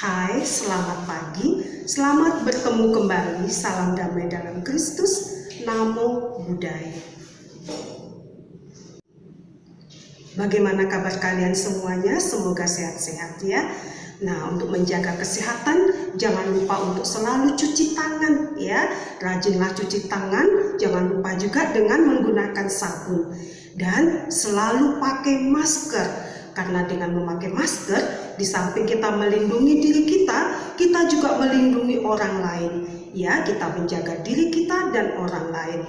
Hai, selamat pagi, selamat bertemu kembali, salam damai dalam Kristus, Namo Buddhaya. Bagaimana kabar kalian semuanya? Semoga sehat-sehat ya. Nah, untuk menjaga kesehatan, jangan lupa untuk selalu cuci tangan ya. Rajinlah cuci tangan, jangan lupa juga dengan menggunakan sabun. Dan selalu pakai masker, karena dengan memakai masker, di samping kita melindungi diri kita, kita juga melindungi orang lain. Ya, kita menjaga diri kita dan orang lain.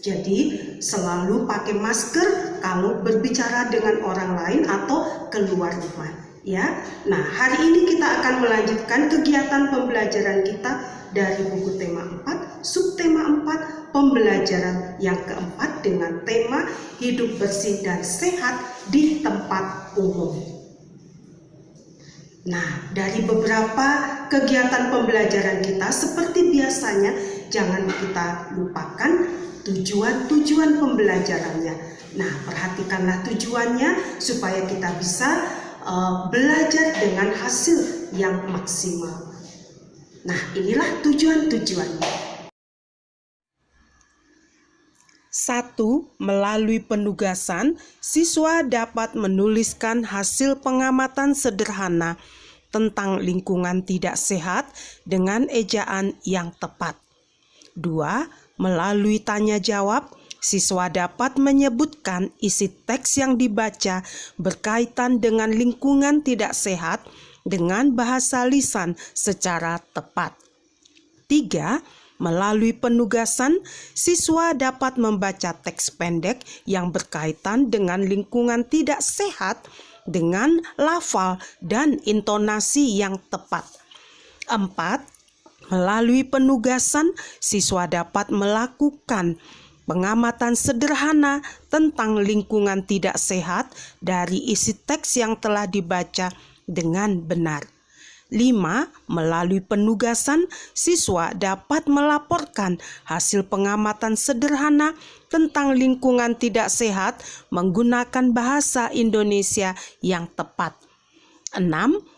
Jadi selalu pakai masker kalau berbicara dengan orang lain atau keluar rumah. Ya, nah hari ini kita akan melanjutkan kegiatan pembelajaran kita dari buku tema 4, subtema 4, pembelajaran yang keempat dengan tema hidup bersih dan sehat di tempat umum. Nah, dari beberapa kegiatan pembelajaran kita, seperti biasanya, jangan kita lupakan tujuan-tujuan pembelajarannya. Nah, perhatikanlah tujuannya supaya kita bisa belajar dengan hasil yang maksimal. Nah, inilah tujuan-tujuannya. 1. Melalui penugasan, siswa dapat menuliskan hasil pengamatan sederhana tentang lingkungan tidak sehat dengan ejaan yang tepat. 2. Melalui tanya jawab, siswa dapat menyebutkan isi teks yang dibaca berkaitan dengan lingkungan tidak sehat dengan bahasa lisan secara tepat. 3. Melalui penugasan, siswa dapat membaca teks pendek yang berkaitan dengan lingkungan tidak sehat dengan lafal dan intonasi yang tepat. 4. Melalui penugasan, siswa dapat melakukan pengamatan sederhana tentang lingkungan tidak sehat dari isi teks yang telah dibaca dengan benar. 5. Melalui penugasan, siswa dapat melaporkan hasil pengamatan sederhana tentang lingkungan tidak sehat menggunakan bahasa Indonesia yang tepat. 6.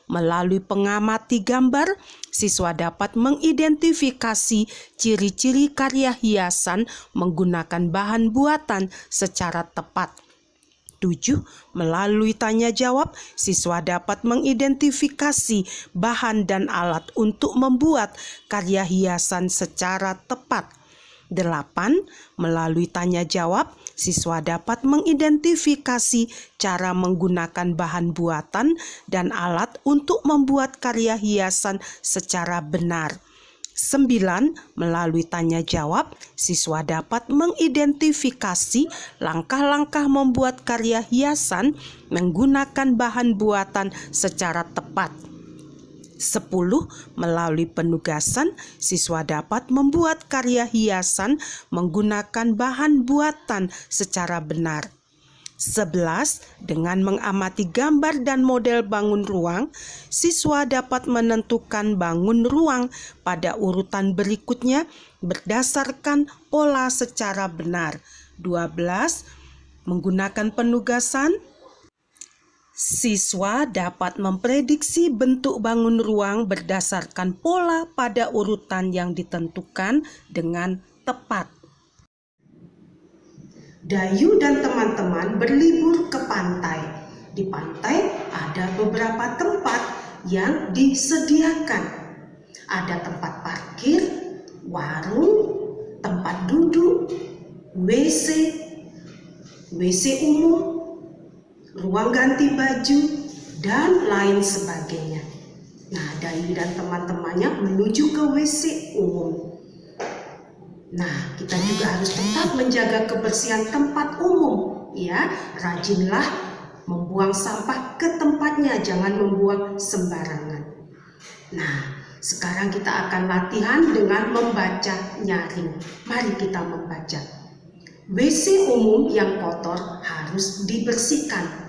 Melalui pengamati gambar, siswa dapat mengidentifikasi ciri-ciri karya hiasan menggunakan bahan buatan secara tepat. 7. Melalui tanya jawab, siswa dapat mengidentifikasi bahan dan alat untuk membuat karya hiasan secara tepat. 8. Melalui tanya jawab, siswa dapat mengidentifikasi cara menggunakan bahan buatan dan alat untuk membuat karya hiasan secara benar. 9. Melalui tanya jawab, siswa dapat mengidentifikasi langkah-langkah membuat karya hiasan menggunakan bahan buatan secara tepat. 10. Melalui penugasan, siswa dapat membuat karya hiasan menggunakan bahan buatan secara benar. 11. Dengan mengamati gambar dan model bangun ruang, siswa dapat menentukan bangun ruang pada urutan berikutnya berdasarkan pola secara benar. 12. Menggunakan penugasan, siswa dapat memprediksi bentuk bangun ruang berdasarkan pola pada urutan yang ditentukan dengan tepat. Dayu dan teman-teman berlibur ke pantai. Di pantai ada beberapa tempat yang disediakan. Ada tempat parkir, warung, tempat duduk, WC umum, ruang ganti baju, dan lain sebagainya. Nah, Dayu dan teman-temannya menuju ke WC umum. Nah, kita juga harus tetap menjaga kebersihan tempat umum, ya. Rajinlah membuang sampah ke tempatnya, jangan membuang sembarangan. Nah, sekarang kita akan latihan dengan membaca nyaring. Mari kita membaca. WC umum yang kotor harus dibersihkan.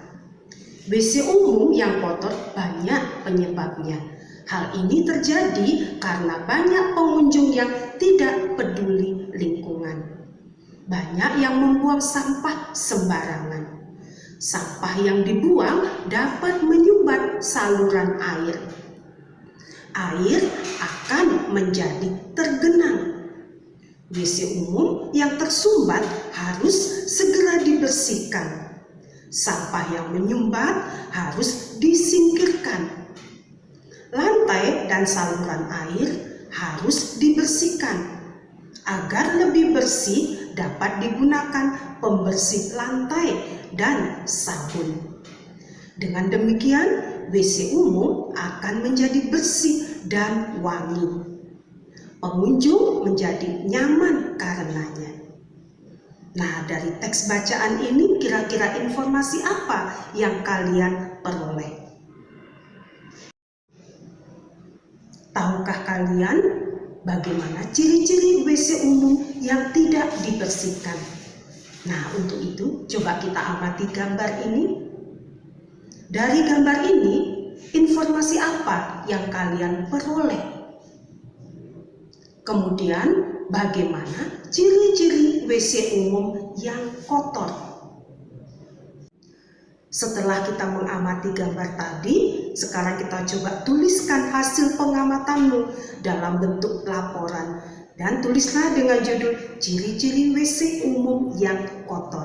WC umum yang kotor banyak penyebabnya. Hal ini terjadi karena banyak pengunjung yang tidak peduli lingkungan. Banyak yang membuang sampah sembarangan. Sampah yang dibuang dapat menyumbat saluran air. air akan menjadi tergenang. WC umum yang tersumbat harus segera dibersihkan. Sampah yang menyumbat harus disingkirkan. Lantai dan saluran air harus dibersihkan. Agar lebih bersih dapat digunakan pembersih lantai dan sabun. Dengan demikian, WC umum akan menjadi bersih dan wangi. Pengunjung menjadi nyaman karenanya. Nah, dari teks bacaan ini kira-kira informasi apa yang kalian peroleh? Tahukah kalian bagaimana ciri-ciri WC umum yang tidak dibersihkan? Nah, untuk itu coba kita amati gambar ini. Dari gambar ini, informasi apa yang kalian peroleh? Kemudian, bagaimana ciri-ciri WC umum yang kotor? Setelah kita mengamati gambar tadi, sekarang kita coba tuliskan hasil pengamatanmu dalam bentuk laporan. Dan tulislah dengan judul ciri-ciri WC umum yang kotor.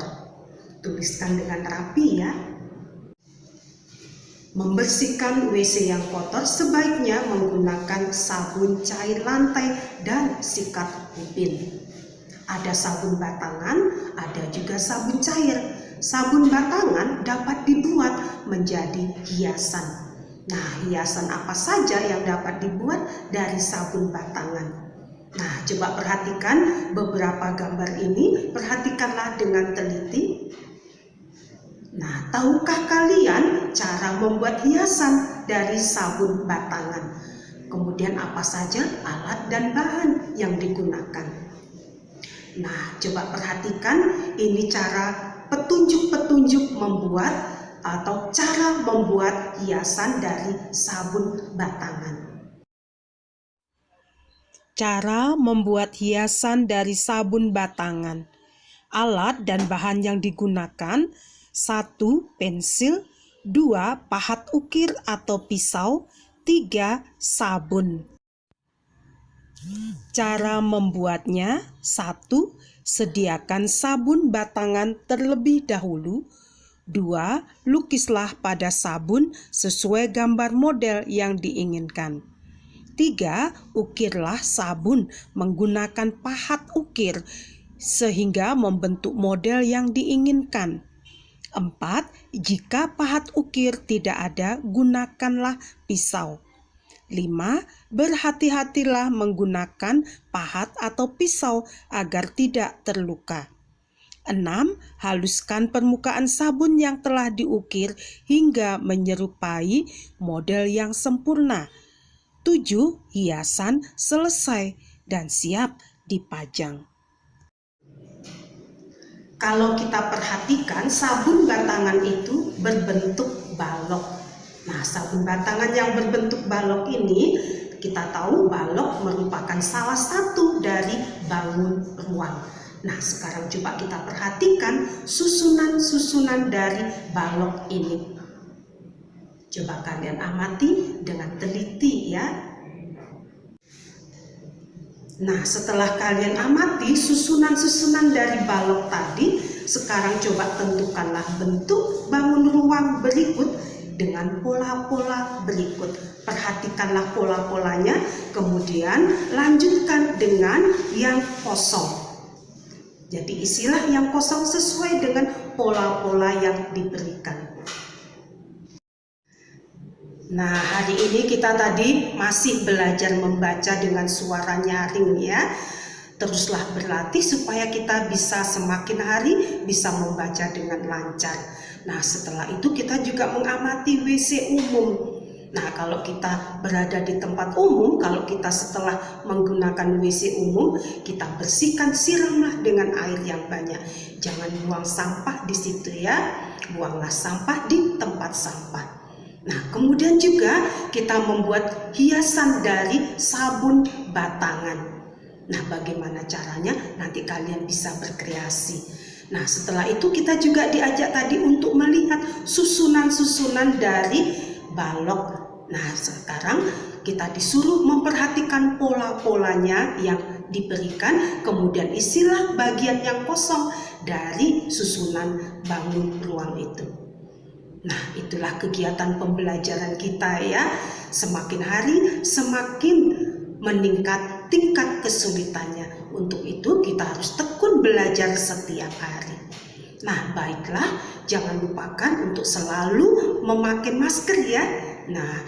Tuliskan dengan rapi ya. Membersihkan WC yang kotor sebaiknya menggunakan sabun cair lantai dan sikat ubin. Ada sabun batangan, ada juga sabun cair. Sabun batangan dapat dibuat menjadi hiasan. Nah, hiasan apa saja yang dapat dibuat dari sabun batangan? Nah, coba perhatikan beberapa gambar ini, perhatikanlah dengan teliti. Nah, tahukah kalian cara membuat hiasan dari sabun batangan? Kemudian apa saja alat dan bahan yang digunakan? Nah, coba perhatikan ini cara petunjuk-petunjuk membuat atau cara membuat hiasan dari sabun batangan. Cara membuat hiasan dari sabun batangan. Alat dan bahan yang digunakan: 1. Pensil, 2. Pahat ukir atau pisau, 3. Sabun. Cara membuatnya: 1. Sediakan sabun batangan terlebih dahulu. 2. Lukislah pada sabun sesuai gambar model yang diinginkan. 3. Ukirlah sabun menggunakan pahat ukir sehingga membentuk model yang diinginkan. 4. Jika pahat ukir tidak ada, gunakanlah pisau. 5. Berhati-hatilah menggunakan pahat atau pisau agar tidak terluka. 6. Haluskan permukaan sabun yang telah diukir hingga menyerupai model yang sempurna. 7. Hiasan selesai dan siap dipajang. Kalau kita perhatikan, sabun batangan itu berbentuk balok. Nah, sabun batangan yang berbentuk balok ini, kita tahu balok merupakan salah satu dari bangun ruang. Nah, sekarang coba kita perhatikan susunan-susunan dari balok ini. Coba kalian amati dengan teliti ya. Nah, setelah kalian amati susunan-susunan dari balok tadi, sekarang coba tentukanlah bentuk bangun ruang berikut dengan pola-pola berikut. Perhatikanlah pola-polanya, kemudian lanjutkan dengan yang kosong. Jadi isilah yang kosong sesuai dengan pola-pola yang diberikan. Nah, hari ini kita tadi masih belajar membaca dengan suara nyaring ya. Teruslah berlatih supaya kita bisa semakin hari bisa membaca dengan lancar. Nah, setelah itu kita juga mengamati WC umum. Nah, kalau kita berada di tempat umum, kalau kita setelah menggunakan WC umum, kita bersihkan, siramlah dengan air yang banyak. Jangan buang sampah di situ ya. Buanglah sampah di tempat sampah. Nah, kemudian juga kita membuat hiasan dari sabun batangan. Nah, bagaimana caranya? Nanti kalian bisa berkreasi. Nah, setelah itu kita juga diajak tadi untuk melihat susunan-susunan dari balok. Nah, sekarang kita disuruh memperhatikan pola-polanya yang diberikan, kemudian isilah bagian yang kosong dari susunan bangun ruang itu. Nah, itulah kegiatan pembelajaran kita ya. Semakin hari semakin meningkat tingkat kesulitannya. Untuk itu kita harus tekun belajar setiap hari. Nah, baiklah, jangan lupakan untuk selalu memakai masker ya. Nah,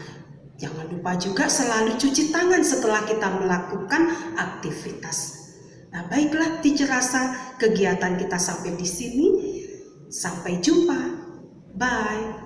jangan lupa juga selalu cuci tangan setelah kita melakukan aktivitas. Nah, baiklah, Teacher Rasa, kegiatan kita sampai di sini. Sampai jumpa. Bye.